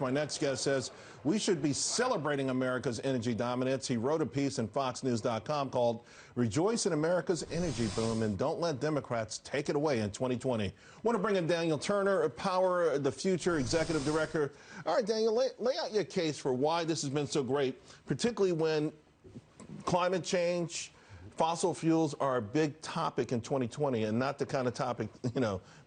My next guest says we should be celebrating America's energy dominance. He wrote a piece in FoxNews.com called Rejoice in America's Energy Boom and Don't Let Democrats Take It Away in 2020. Want to bring in Daniel Turner, Power the Future Executive Director. All right, Daniel, lay out your case for why this has been so great, particularly when climate change, fossil fuels are a big topic in 2020 and not the kind of topic,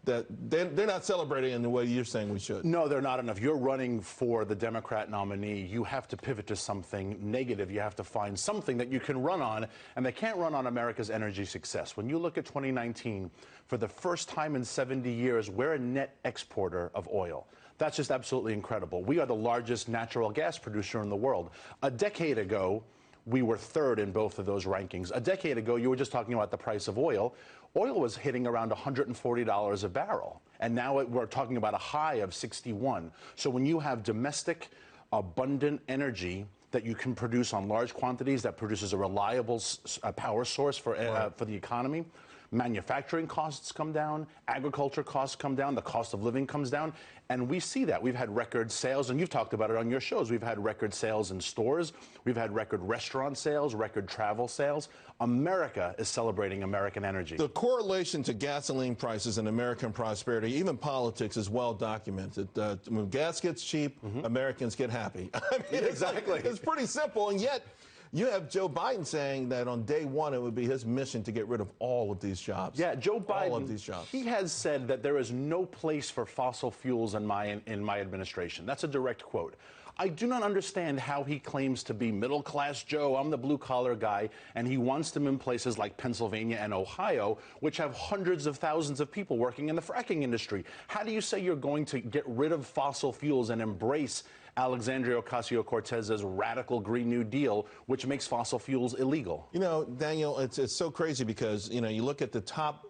that they're not celebrating in the way you're saying we should. No, they're not enough. You're running for the Democrat nominee. You have to pivot to something negative. You have to find something that you can run on, and they can't run on America's energy success. When you look at 2019, for the first time in 70 years, we're a net exporter of oil. That's just absolutely incredible. We are the largest natural gas producer in the world. A decade ago, we were third in both of those rankings. A decade ago, you were just talking about the price of oil. Oil was hitting around $140 a barrel, and now we're talking about a high of 61. So when you have domestic, abundant energy that you can produce on large quantities, that produces a reliable power source for the economy, manufacturing costs come down, agriculture costs come down, the cost of living comes down, and we see that. We've had record sales, and you've talked about it on your shows. We've had record sales in stores. We've had record restaurant sales, record travel sales. America is celebrating American energy. The correlation to gasoline prices and American prosperity, even politics, is well documented. When gas gets cheap, Americans get happy. I mean, exactly. It's pretty simple, and yet you have Joe Biden saying that on day one it would be his mission to get rid of all of these jobs. Yeah, Joe Biden, all of these jobs. He has said that there is no place for fossil fuels in my administration. That's a direct quote. I do not understand how he claims to be middle-class Joe. I'm the blue-collar guy, and he wants them in places like Pennsylvania and Ohio, which have hundreds of thousands of people working in the fracking industry. How do you say you're going to get rid of fossil fuels and embrace Alexandria Ocasio-Cortez's radical Green New Deal, which makes fossil fuels illegal? You know, Daniel, it's so crazy because, you look at the top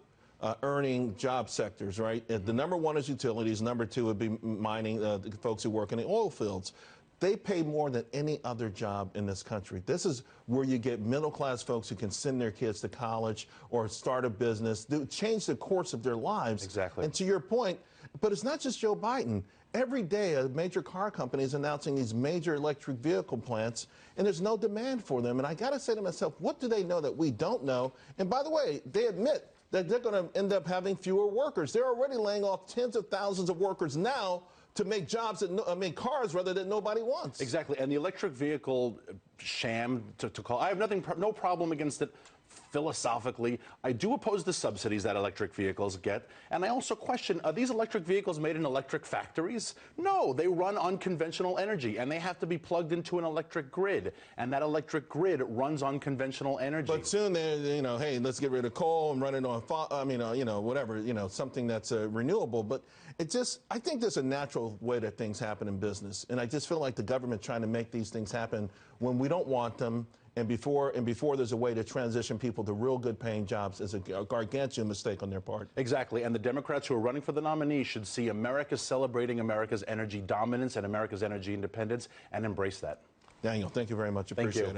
earning job sectors, right? The number one is utilities. Number two would be mining, the folks who work in the oil fields. They pay more than any other job in this country. This is where you get middle-class folks who can send their kids to college or start a business, change the course of their lives. Exactly. And to your point, but it's not just Joe Biden. Every day, a major car company is announcing these major electric vehicle plants, and there's no demand for them. And I got to say to myself, what do they know that we don't know? And by the way, they admit that they're going to end up having fewer workers. They're already laying off tens of thousands of workers now to make jobs cars rather that nobody wants. Exactly, and the electric vehicle sham to call. I have no problem against it. Philosophically, I do oppose the subsidies that electric vehicles get, and I also question, are these electric vehicles made in electric factories? No, they run on conventional energy, and they have to be plugged into an electric grid, and that electric grid runs on conventional energy. But soon they're, hey, let's get rid of coal and run it on, whatever, something that's renewable. But I think there's a natural way that things happen in business, and I just feel like the government trying to make these things happen when we don't want them. And before there's a way to transition people to real good paying jobs is a gargantuan mistake on their part. Exactly. And the Democrats who are running for the nominee should see America celebrating America's energy dominance and America's energy independence and embrace that. Daniel, thank you very much. Appreciate it.